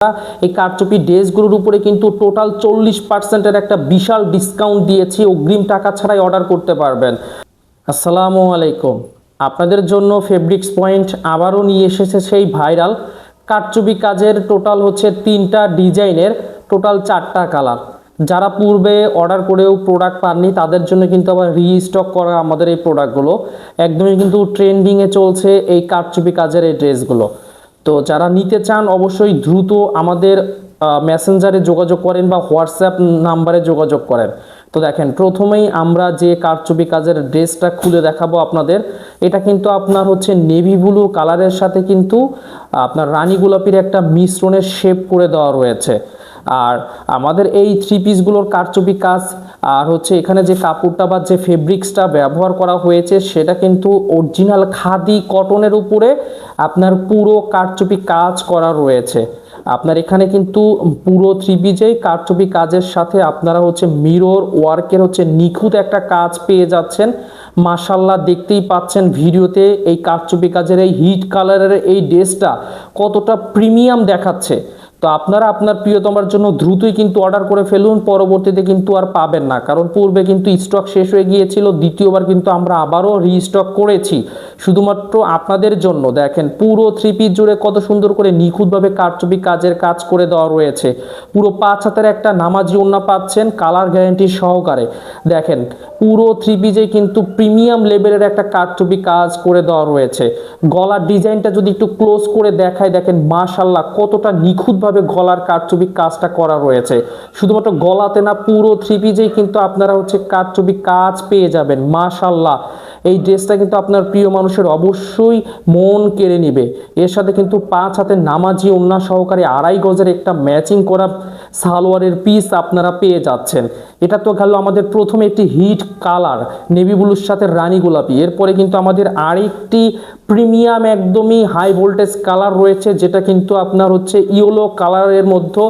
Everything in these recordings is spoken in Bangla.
এই কারচুপি ড্রেসগুলোর উপরে কিন্তু টোটাল 40%-এর একটা বিশাল ডিসকাউন্ট দিয়েছি। অগ্রিম টাকা ছাড়াই অর্ডার করতে পারবেন। আসসালামু আলাইকুম। আপনাদের জন্য ফেব্রিক্স পয়েন্ট আবারও নিয়ে এসেছে সেই ভাইরাল কারচুপি কাজের টোটাল হচ্ছে 3টা ডিজাইনের টোটাল 4টা কালার। যারা পূর্বে অর্ডার করেও প্রোডাক্ট পাননি তাদের জন্য কিন্তু আবার রিস্টক করা আমাদের এই প্রোডাক্টগুলো। একদমই কিন্তু ট্রেন্ডিংয়ে চলছে এই কারচুপি কাজের এই ড্রেসগুলো। তো যারা নিতে চান অবশ্যই দ্রুত আমাদের মেসেঞ্জারে যোগাযোগ করেন বা হোয়াটসঅ্যাপ নাম্বারে যোগাযোগ করেন। তো দেখেন, প্রথমেই আমরা যে কারচুপি কাজের ড্রেসটা খুলে দেখাবো আপনাদের, এটা কিন্তু আপনার হচ্ছে নেভি ব্লু কালারের সাথে কিন্তু আপনার রানী গোলাপির একটা মিশ্রণের শেপ করে দেওয়া রয়েছে। আর আমাদের এই থ্রি পিসগুলোর কারচুপি কাজ আর হচ্ছে এখানে যে কাপড়টা বা যে ফেব্রিক্সটা ব্যবহার করা হয়েছে সেটা কিন্তু অরিজিনাল খাদি কটনের উপরে আপনার পুরো কারচুপি কাজ করা রয়েছে। আপনার এখানে কিন্তু পুরো থ্রি পিসেই কারচুপি কাজের সাথে আপনারা হচ্ছে মিরর ওয়ার্কের হচ্ছে নিখুঁত একটা কাজ পেয়ে যাচ্ছেন। মাশাল্লাহ, দেখতেই পাচ্ছেন ভিডিওতে এই কারচুপি কাজের এই হিট কালারের এই ড্রেসটা কতটা প্রিমিয়াম দেখাচ্ছে। তো আপনারা আপনার প্রিয়তমার জন্য দ্রুতই কিন্তু অর্ডার করে ফেলুন, পরবর্তীতে কিন্তু আর পাবেন না, কারণ পূর্বে কিন্তু স্টক শেষ হয়ে গিয়েছিল। দ্বিতীয়বার কিন্তু আমরা আবারও রিস্টক করেছি শুধুমাত্র আপনাদের জন্য। দেখেন পুরো থ্রি পিস জুড়ে কত সুন্দর করে নিখুঁতভাবে কারচুপি কাজের কাজ করে দেওয়া রয়েছে। পুরো 5 হাতের একটা নামাজি ওড়না পাচ্ছেন কালার গ্যারান্টি সহকারে। দেখেন পুরো থ্রি পিসে কিন্তু প্রিমিয়াম লেভেলের একটা কারচুপি কাজ করে দেওয়া রয়েছে। গলার ডিজাইনটা যদি একটু ক্লোজ করে দেখায়, দেখেন মাশাল্লাহ কতটা নিখুঁতভাবে গলার কারচুপি কাজটা করা রয়েছে। শুধুমাত্র গলাতে না, পুরো থ্রি পিসেই কিন্তু আপনারা হচ্ছে কারচুপি কাজ পেয়ে যাবেন। মাশাল্লাহ, এই ড্রেসটা কিন্তু আপনার প্রিয় মানুষের অবশ্যই মন কেড়ে নিবে। এর সাথে কিন্তু 5 হাতের নামাজি ওড়না সহকারে 2.5 গজের একটা ম্যাচিং করা সালোয়ারের পিস আপনারা পেয়ে যাচ্ছেন। এটা তো গেল আমাদের প্রথমে একটি হিট কালার নেভি ব্লুর সাথে রানী গোলাপি। এরপরে কিন্তু আমাদের আরেকটি প্রিমিয়াম একদমই হাই ভোল্টেজ কালার রয়েছে, যেটা কিন্তু আপনার হচ্ছে ইয়েলো কালারের মধ্যে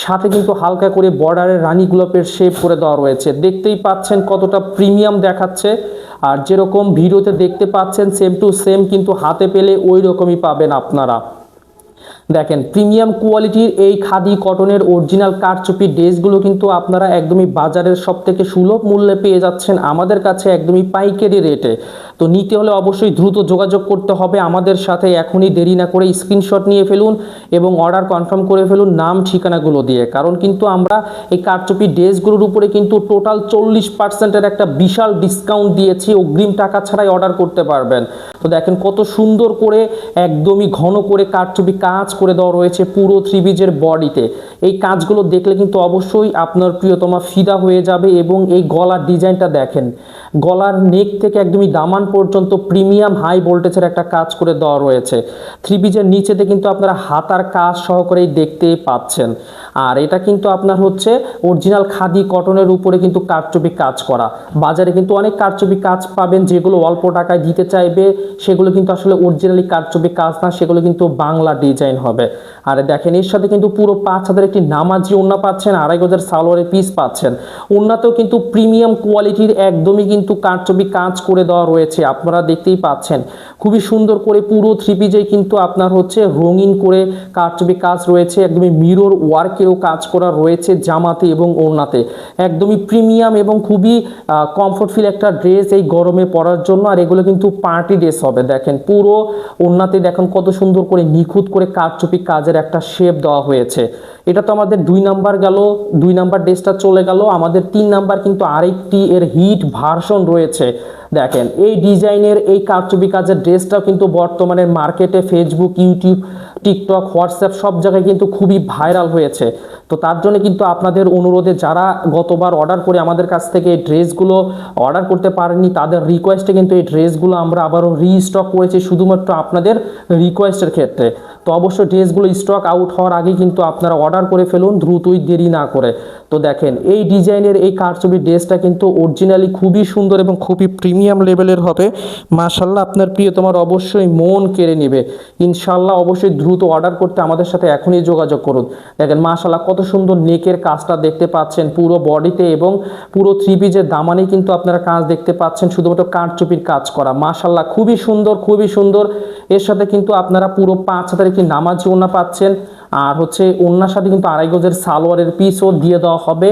সাথে কিন্তু হালকা করে বর্ডারের রানী গোলাপের শেপ করে দেওয়া রয়েছে। দেখতেই পাচ্ছেন কতটা প্রিমিয়াম দেখাচ্ছে। আর যেরকম ভিডিওতে দেখতে পাচ্ছেন সেম টু সেম কিন্তু হাতে পেলে ওই রকমই পাবেন আপনারা। দেখেন প্রিমিয়াম কোয়ালিটির এই খাদি কটনের অরিজিনাল কারচুপি ড্রেসগুলো কিন্তু আপনারা একদমই বাজারের সব থেকে সুলভ মূল্যে পেয়ে যাচ্ছেন আমাদের কাছে একদমই পাইকারি রেটে। তো নিতে হলে অবশ্যই দ্রুত যোগাযোগ করতে হবে আমাদের সাথে। এখনই দেরি না করে স্ক্রিনশট নিয়ে ফেলুন এবং অর্ডার কনফার্ম করে ফেলুন নাম ঠিকানাগুলো দিয়ে, কারণ কিন্তু আমরা এই কারচুপি ড্রেসগুলোর উপরে কিন্তু টোটাল 40%-এর একটা বিশাল ডিসকাউন্ট দিয়েছি। অগ্রিম টাকা ছাড়াই অর্ডার করতে পারবেন। তো দেখেন কত সুন্দর করে একদমই ঘন করে কারচুপি কাজ করে দেওয়া রয়েছে পুরো থ্রি পিসের বডিতে। এই কাজগুলো দেখলে কিন্তু অবশ্যই আপনার প্রিয়তমা ফিদা হয়ে যাবে। এবং এই গলার ডিজাইনটা দেখেন, গলার নেক থেকে একদমই দামান পর্যন্ত প্রিমিয়াম হাই ভোল্টেজের একটা কাজ করে দেওয়া রয়েছে। থ্রি পিসের নিচেতে কিন্তু আপনারা হাতার কাজ সহকারেই দেখতে পাচ্ছেন। আর এটা কিন্তু আপনার হচ্ছে অরিজিনাল খাদি কটনের উপরে কিন্তু কারচুপি কাজ করা। বাজারে কিন্তু অনেক কারচুপি কাজ পাবেন যেগুলো অল্প টাকায় দিতে চাইবে, সেগুলো কিন্তু আসলে অরিজিনালি কারচুপি কাজ না, সেগুলো কিন্তু বাংলা ডিজাইন হবে। আর দেখেন এর সাথে কিন্তু পুরো 5 হাতের একটি নামাজি ওড়না পাচ্ছেন, 2.5 গজের সালোয়ারের পিস পাচ্ছেন। ওড়নাতেও কিন্তু প্রিমিয়াম কোয়ালিটির একদমই কিন্তু কারচুপি কাজ করে দেওয়া রয়েছে। আপনারা দেখতেই পাচ্ছেন খুবই সুন্দর করে পুরো থ্রি পিসে কিন্তু আপনার হচ্ছে রঙিন করে কারচুপি কাজ রয়েছে। একদমই মিরর ওয়ার্কেরও কাজ করা রয়েছে জামাতে এবং ওড়নাতে। একদমই প্রিমিয়াম এবং খুবই কমফোর্ট ফিল একটা ড্রেস এই গরমে পরার জন্য। আর এগুলো কিন্তু পার্টি ড্রেস হবে। দেখেন পুরো ওড়নাতে দেখেন কত সুন্দর করে নিখুঁত করে কারচুপি কাজের একটা শেপ দেওয়া হয়েছে। এটা তো আমাদের 2 নাম্বার গেল, 2 নাম্বার ড্রেসটা চলে গেল। আমাদের 3 নাম্বার কিন্তু আরেকটি এর হিট ভার্সন রয়েছে। দেখেন এই ডিজাইনের এই কারচুপি কাজের ড্রেসটাও কিন্তু বর্তমানে মার্কেটে ফেসবুক, ইউটিউব, টিকটক, হোয়াটসঅ্যাপ সব জায়গায় কিন্তু খুবই ভাইরাল হয়েছে। তো তার জন্য কিন্তু আপনাদের অনুরোধে যারা গতবার অর্ডার করে আমাদের কাছ থেকে এই ড্রেসগুলো অর্ডার করতে পারেননি তাদের রিকোয়েস্টে কিন্তু এই ড্রেসগুলো আমরা আবারও রিস্টক করেছি শুধুমাত্র আপনাদের রিকোয়েস্টের ক্ষেত্রে। তো অবশ্যই ড্রেসগুলো স্টক আউট হওয়ার আগে কিন্তু আপনারা অর্ডার করে ফেলুন দ্রুতই, দেরি না করে। তো দেখেন এই ডিজাইনের এই কারচুপি ড্রেসটা কিন্তু অরিজিনালি খুবই সুন্দর এবং খুবই প্রিমিয়াম লেভেলের হবে। মাশাল্লাহ, আপনার প্রিয়তমার অবশ্যই মন কেড়ে নেবে ইনশাল্লাহ। অবশ্যই দ্রুত অর্ডার করতে আমাদের সাথে এখনই যোগাযোগ করুন। দেখেন মাশাল্লাহ কত সুন্দর নেকের কাজটা দেখতে পাচ্ছেন পুরো বডিতে, এবং পুরো থ্রি পিসের দামানে কিন্তু আপনারা কাজ দেখতে পাচ্ছেন শুধুমাত্র কারচুপির কাজ করা। মাশাল্লাহ খুবই সুন্দর, খুবই সুন্দর। এর সাথে কিন্তু আপনারা পুরো 5 হাতের একটি নামাজি ওড়না পাচ্ছেন, আর হচ্ছে ওড়নার সাথে কিন্তু 2.5 গজের সালোয়ারের পিসও দিয়ে দেওয়া হবে।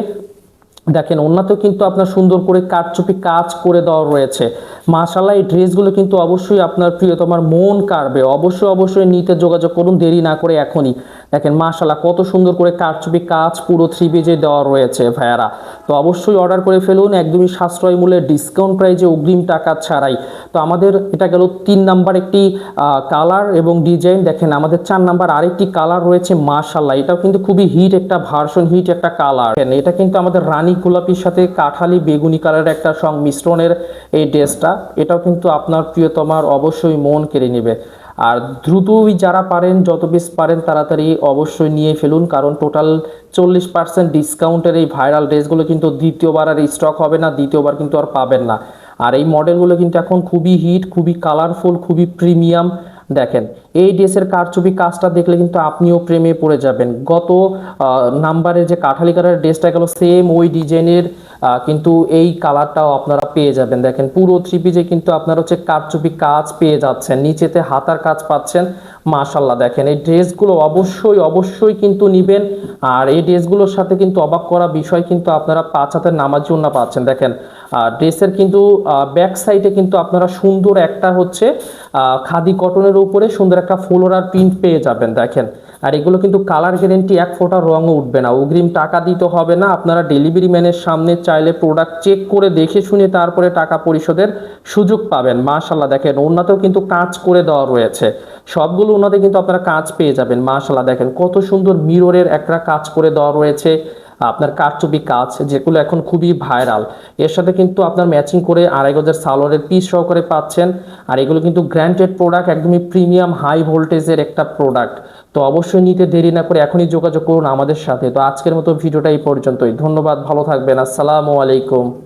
দেখেন ওড়নাতেও কিন্তু আপনার সুন্দর করে কারচুপি কাজ করে দেওয়া রয়েছে। মাশাআল্লাহ, এই ড্রেসগুলো কিন্তু অবশ্যই আপনার প্রিয়তমার মন কাড়বে। অবশ্যই নিতে যোগাযোগ করুন, দেরি না করে এখনই। দেখেন মাশাআল্লাহ কত সুন্দর করে কারচুপি কাজ পুরো 3 পেজে দেওয়া রয়েছে ভাইয়ারা। তো অবশ্যই অর্ডার করে ফেলুন একদমই সাশ্রয় মূল্যে, ডিসকাউন্ট প্রাইজে, অগ্রিম টাকা ছাড়াই। তো আমাদের এটা গেল 3 নাম্বার একটি কালার এবং ডিজাইন। দেখেন আমাদের 4 নাম্বার আরেকটি কালার রয়েছে মাশাআল্লাহ, এটাও কিন্তু খুবই হিট একটা ভার্সন, হিট একটা কালার। এটা কিন্তু আমাদের রানী গোলাপির সাথে কাঠালি বেগুনি কালারের একটা সংমিশ্রণের এই ড্রেসটা, এটাও কিন্তু আপনার প্রিয়তমার অবশ্যই মন কেড়ে নেবে। আর দ্রুতই যারা পারেন, যত পিস পারেন তাড়াতাড়ি অবশ্যই নিয়ে ফেলুন, কারণ টোটাল 40% ডিসকাউন্টের এই ভাইরাল ড্রেসগুলো কিন্তু দ্বিতীয়বার আর স্টক হবে না, দ্বিতীয়বার কিন্তু আর পাবেন না। আর এই মডেলগুলো কিন্তু এখন খুবই হিট, খুবই কালারফুল, খুবই প্রিমিয়াম। দেখেন এই ড্রেসের কারচুপি কাজটা দেখলে কিন্তু আপনিও প্রেমে পড়ে যাবেন। গত নাম্বারে যে কাঠালি কালারের ড্রেসটা গেল, সেম ওই ডিজাইনের কিন্তু এই কালারটাও আপনারা পেয়ে যাবেন। দেখেন পুরো 3 পিসে কিন্তু আপনারা হচ্ছে কারচুপি কাজ পেয়ে যাচ্ছেন, নিচেতে হাতার কাজ পাচ্ছেন। মাশাআল্লাহ দেখেন এই ড্রেসগুলো অবশ্যই কিন্তু নিবেন। আর এই ড্রেসগুলোর সাথে কিন্তু অবাক করা বিষয় কিন্তু আপনারা 5 হাতের নামাজি ওড়না পাচ্ছেন। দেখেন ড্রেসের কিন্তু ব্যাক সাইডে কিন্তু আপনারা সুন্দর একটা হচ্ছে খাদি কটনের উপরে সুন্দর একটা ফ্লোরাল প্রিন্ট পেয়ে যাবেন। দেখেন আর এগুলো কিন্তু কালার গ্যারেন্টি, 1 ফোঁটা রঙও উঠবে না, অগ্রিম টাকা দিতে হবে না। আপনারা ডেলিভারি ম্যানের সামনে চাইলে প্রোডাক্ট চেক করে দেখে শুনে তারপরে টাকা পরিশোধের সুযোগ পাবেন। মাশাআল্লাহ দেখেন ওড়নাতেও কিন্তু কাজ করে দেওয়া রয়েছে, সবগুলো ওড়নাতে কিন্তু আপনারা কাজ পেয়ে যাবেন। মাশাআল্লাহ দেখেন কত সুন্দর মিররের একটা কাজ করে দেওয়া রয়েছে, আপনার কারচুপি কাজ, যেগুলো এখন খুবই ভাইরাল। এর সাথে কিন্তু আপনার ম্যাচিং করে 2.5 গজের সালোয়ারের পিস সহকারে পাচ্ছেন। আর এগুলো কিন্তু গ্র্যান্ডেড প্রোডাক্ট, একদমই প্রিমিয়াম হাই ভোল্টেজের একটা প্রোডাক্ট। তো অবশ্যই নিতে দেরি না করে এখনই যোগাযোগ করুন আমাদের সাথে। তো আজকের মতো ভিডিওটা এই পর্যন্তই। ধন্যবাদ, ভালো থাকবেন, আসসালামু আলাইকুম।